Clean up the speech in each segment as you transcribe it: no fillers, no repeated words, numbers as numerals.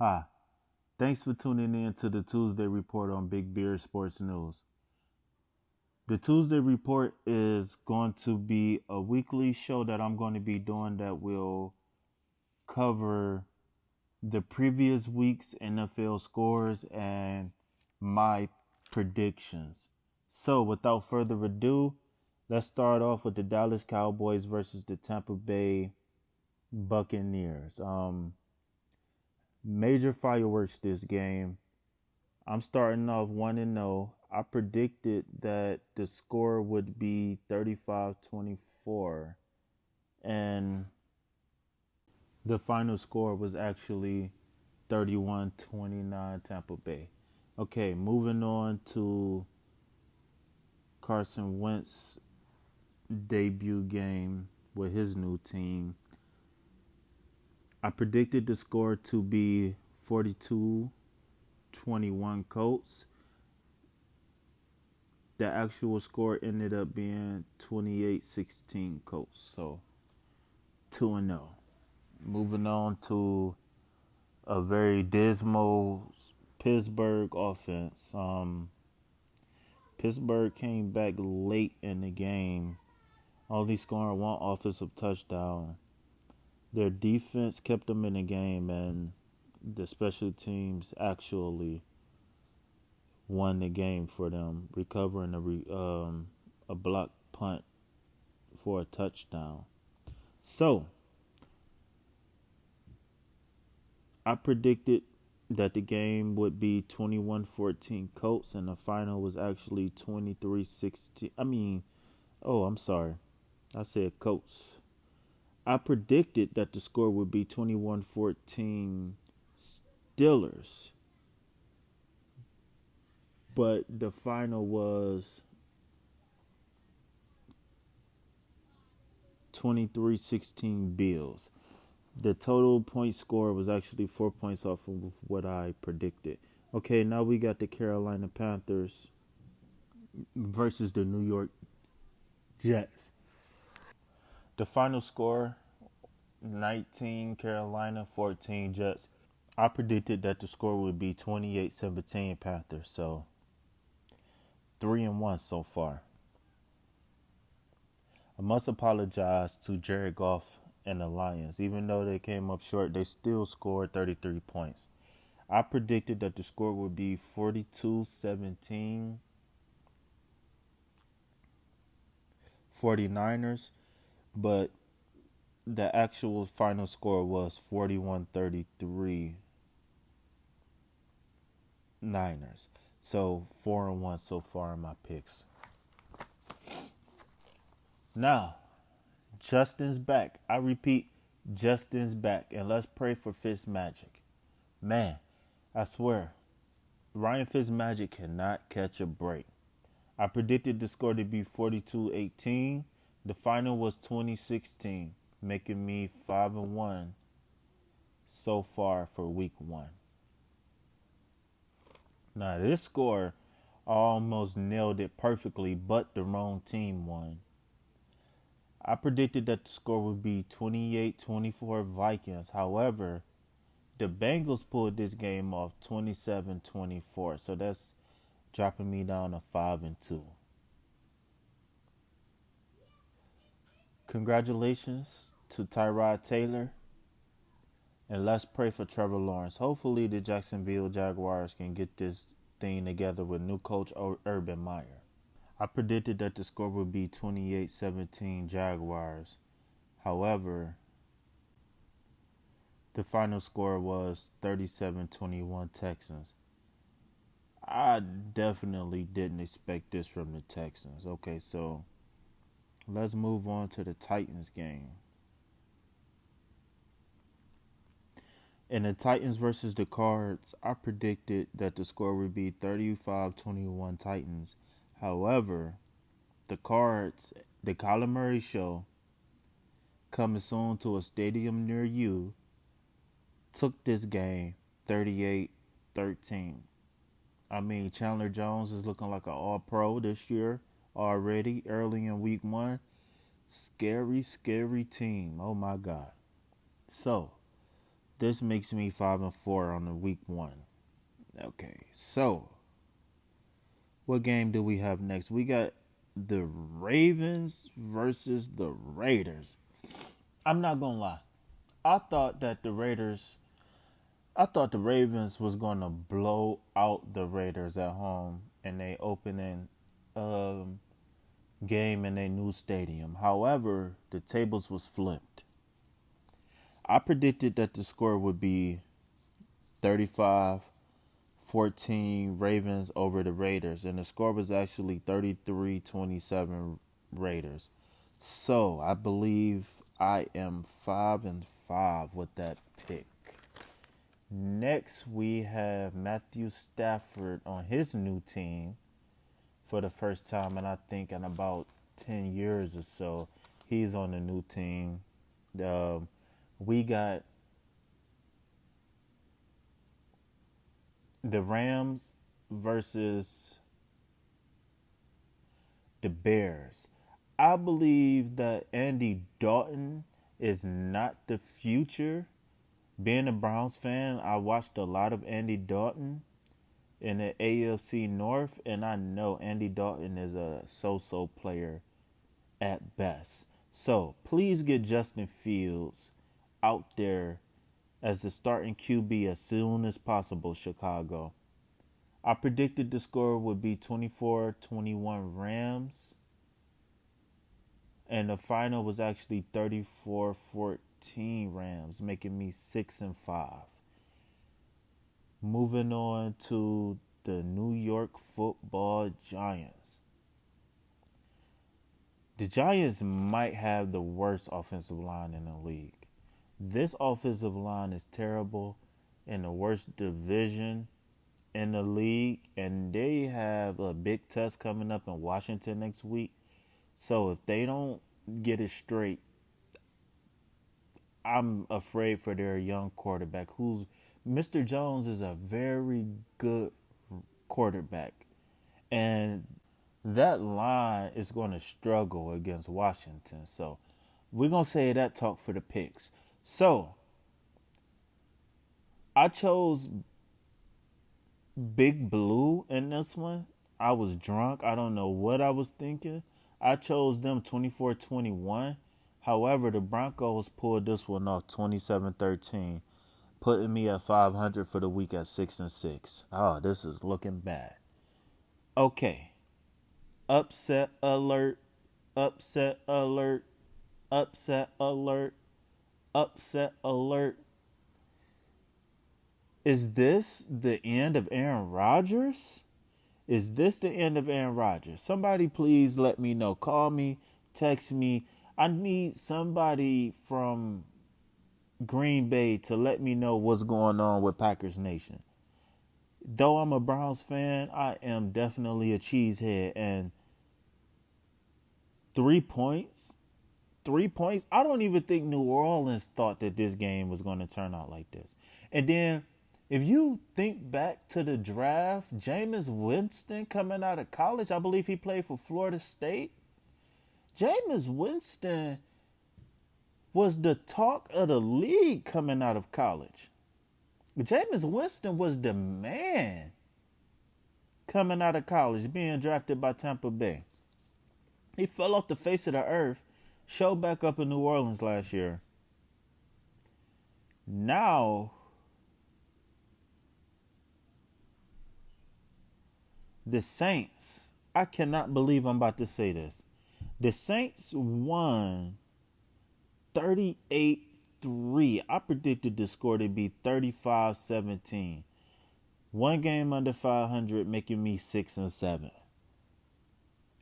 Hi, thanks for tuning in to the Tuesday Report on Big Beard Sports News. The Tuesday Report is going to be a weekly show that I'm going to be doing that will cover the previous week's NFL scores and my predictions. So, without further ado, let's start off with the Dallas Cowboys versus the Tampa Bay Buccaneers. Major fireworks this game. I'm starting off 1-0. I predicted that the score would be 35-24, and the final score was actually 31-29 Tampa Bay. Okay, moving on to Carson Wentz debut game with his new team. I predicted the score to be 42-21 Colts. The actual score ended up being 28-16 Colts. So 2-0. Moving on to a very dismal Pittsburgh offense. Pittsburgh came back late in the game, only scoring one offensive touchdown. Their defense kept them in the game, and the special teams actually won the game for them, recovering a block punt for a touchdown. So, I predicted that the game would be 21-14 Colts, and the final was actually 23-16. I'm sorry. I said Colts. I predicted that the score would be 21-14 Steelers, but the final was 23-16 Bills. The total point score was actually 4 points off of what I predicted. Okay, now we got the Carolina Panthers versus the New York Jets. The final score 19 Carolina, 14 Jets. I predicted that the score would be 28-17 Panthers. So 3-1 so far. I must apologize to Jared Goff and the Lions. Even though they came up short, they still scored 33 points. I predicted that the score would be 42-17 49ers, but the actual final score was 41-33 Niners. So 4-1 so far in my picks. Now, Justin's back. I repeat, Justin's back. And let's pray for Fitzmagic. Man, I swear, Ryan Fitzmagic cannot catch a break. I predicted the score to be 42-18. The final was 2016, making me 5-1 so far for week 1. Now, this score almost nailed it perfectly, but the wrong team won. I predicted that the score would be 28-24 Vikings. However, the Bengals pulled this game off 27-24. So that's dropping me down to 5-2. Congratulations to Tyrod Taylor. And let's pray for Trevor Lawrence. Hopefully the Jacksonville Jaguars can get this thing together with new coach Urban Meyer. I predicted that the score would be 28-17 Jaguars. However, the final score was 37-21 Texans. I definitely didn't expect this from the Texans. Okay, so let's move on to the Titans game. In the Titans versus the Cards, I predicted that the score would be 35-21 Titans. However, the Cards, the Kyler Murray show, coming soon to a stadium near you, took this game 38-13. Chandler Jones is looking like an all-pro this year already, early in week 1. Scary, scary team. Oh, my God. So, This makes me 5-4 on the week one. Okay, so what game do we have next? We got the Ravens versus the Raiders. I'm not gonna lie. I thought that the Raiders I thought the Ravens was gonna blow out the Raiders at home in their opening um, game in their new stadium. However, the tables was flipped. I predicted that the score would be 35-14 Ravens over the Raiders, and the score was actually 33-27 Raiders. So I believe I am 5-5 with that pick. Next, we have Matthew Stafford on his new team for the first time, and I think in about 10 years or so, he's on a new team. We got the Rams versus the Bears. I believe that Andy Dalton is not the future. Being a Browns fan, I watched a lot of Andy Dalton in the AFC North, and I know Andy Dalton is a so-so player at best. So please get Justin Fields out there as the starting QB as soon as possible, Chicago. I predicted the score would be 24-21 Rams, and the final was actually 34-14 Rams, making me 6-5. Moving on to the New York Football Giants. The Giants might have the worst offensive line in the league. This offensive line is terrible in the worst division in the league, and they have a big test coming up in Washington next week. So if they don't get it straight, I'm afraid for their young quarterback, who's Mr. Jones is a very good quarterback. And that line is going to struggle against Washington. So we're going to say that talk for the picks. So I chose Big Blue in this one. I was drunk. I don't know what I was thinking. I chose them 24-21. However, the Broncos pulled this one off 27-13, putting me at 500 for the week at 6-6. Oh, this is looking bad. Okay. Upset alert. Upset alert. Upset alert. Upset alert. Is this the end of Aaron Rodgers? Is this the end of Aaron Rodgers? Somebody please let me know. Call me, text me. I need somebody from Green Bay to let me know what's going on with Packers Nation. Though I'm a Browns fan, I am definitely a cheesehead. And 3 points? 3 points? I don't even think New Orleans thought that this game was going to turn out like this. And then if you think back to the draft, Jameis Winston coming out of college, I believe he played for Florida State. Jameis Winston was the talk of the league coming out of college. Jameis Winston was the man coming out of college, being drafted by Tampa Bay. He fell off the face of the earth, showed back up in New Orleans last year. Now, the Saints, I cannot believe I'm about to say this. The Saints won 38-3. I predicted the score to be 35-17. One game under 500, making me 6-7.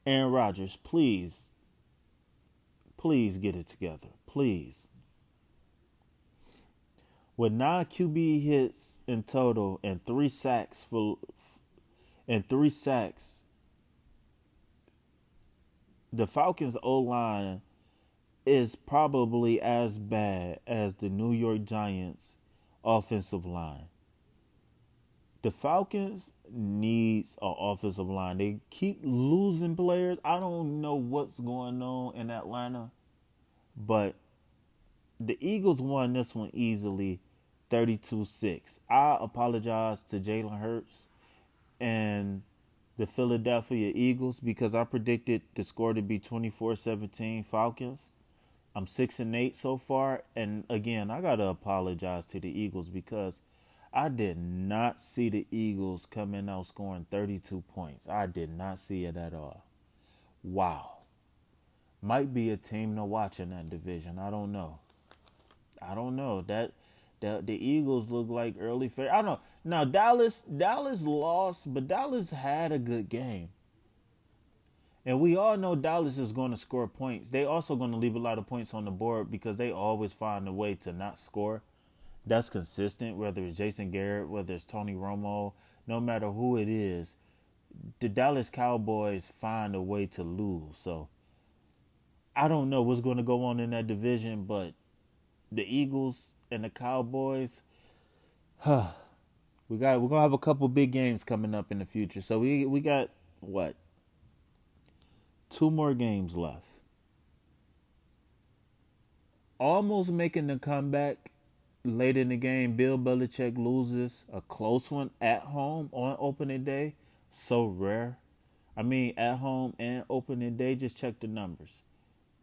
Aaron Rodgers, please get it together. Please. With 9 QB hits in total and 3 sacks the Falcons' O-line is probably as bad as the New York Giants' offensive line. The Falcons needs an offensive line. They keep losing players. I don't know what's going on in Atlanta, but the Eagles won this one easily 32-6. I apologize to Jalen Hurts and the Philadelphia Eagles because I predicted the score to be 24-17 Falcons. I'm 6-8 so far, and again, I gotta apologize to the Eagles because I did not see the Eagles coming out scoring 32 points. I did not see it at all. Wow, might be a team to watch in that division. I don't know. I don't know that the Eagles look like early fair. I don't know. Now Dallas lost, but Dallas had a good game. And we all know Dallas is going to score points. They also going to leave a lot of points on the board because they always find a way to not score. That's consistent, whether it's Jason Garrett, whether it's Tony Romo, no matter who it is. The Dallas Cowboys find a way to lose. So I don't know what's going to go on in that division, but the Eagles and the Cowboys, we're gonna have a couple big games coming up in the future. So we got what? 2 more games left. Almost making the comeback late in the game. Bill Belichick loses a close one at home on opening day. So rare. I mean, at home and opening day, just check the numbers.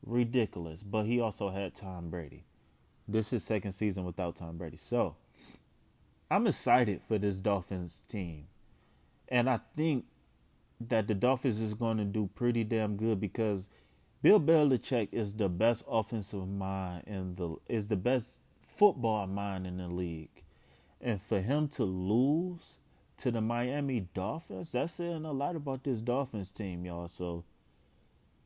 Ridiculous. But he also had Tom Brady. This is second season without Tom Brady. So I'm excited for this Dolphins team. And I think that the Dolphins is going to do pretty damn good because Bill Belichick is the best offensive mind is the best football mind in the league. And for him to lose to the Miami Dolphins, that's saying a lot about this Dolphins team, y'all. So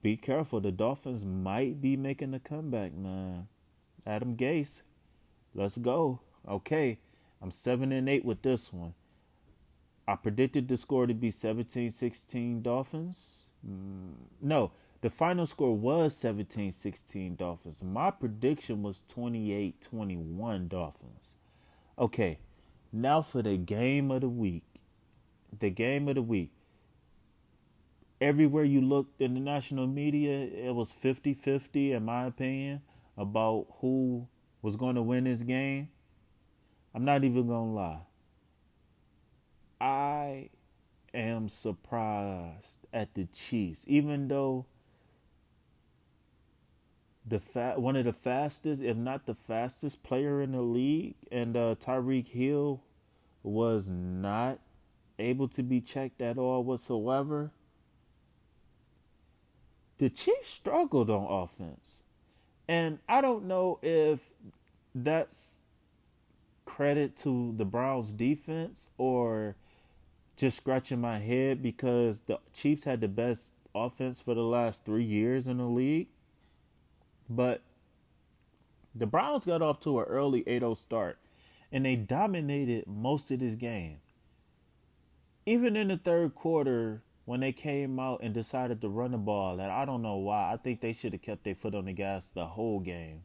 be careful. The Dolphins might be making a comeback, man. Adam Gase, let's go. Okay, I'm 7-8 with this one. I predicted the score to be 17-16 Dolphins. No, the final score was 17-16 Dolphins. My prediction was 28-21 Dolphins. Okay, now for the game of the week. The game of the week. Everywhere you looked in the national media, it was 50-50 in my opinion about who was going to win this game. I'm not even going to lie. I am surprised at the Chiefs, even though one of the fastest, if not the fastest player in the league, and Tyreek Hill was not able to be checked at all whatsoever. The Chiefs struggled on offense. And I don't know if that's credit to the Browns defense or just scratching my head because the Chiefs had the best offense for the last 3 years in the league. But the Browns got off to an early 8-0 start, and they dominated most of this game. Even in the third quarter, when they came out and decided to run the ball, and I don't know why, I think they should have kept their foot on the gas the whole game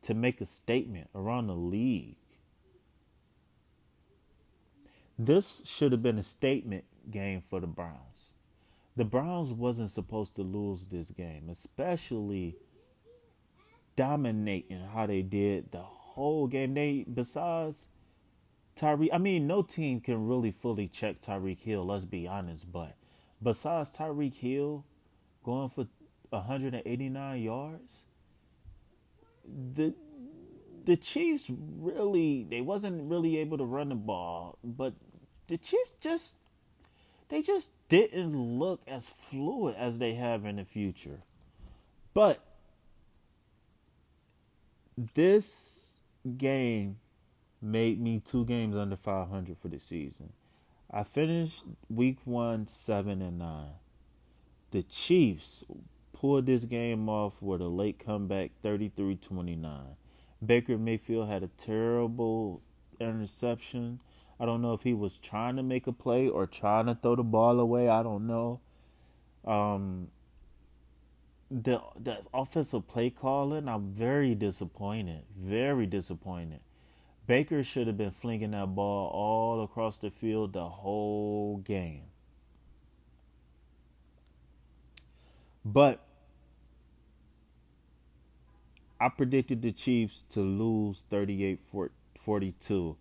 to make a statement around the league. This should have been a statement game for the Browns. The Browns wasn't supposed to lose this game, especially dominating how they did the whole game. Besides Tyreek, I mean, no team can really fully check Tyreek Hill, let's be honest, but besides Tyreek Hill going for 189 yards, the Chiefs they wasn't really able to run the ball, but the Chiefs just didn't look as fluid as they have in the future. But this game made me 2 games under 500 for the season. I finished week 1 7-9. The Chiefs pulled this game off with a late comeback, 33-29. Baker Mayfield had a terrible interception. I don't know if he was trying to make a play or trying to throw the ball away. I don't know. The offensive play calling, I'm very disappointed. Very disappointed. Baker should have been flinging that ball all across the field the whole game. But I predicted the Chiefs to lose 38-14. 42.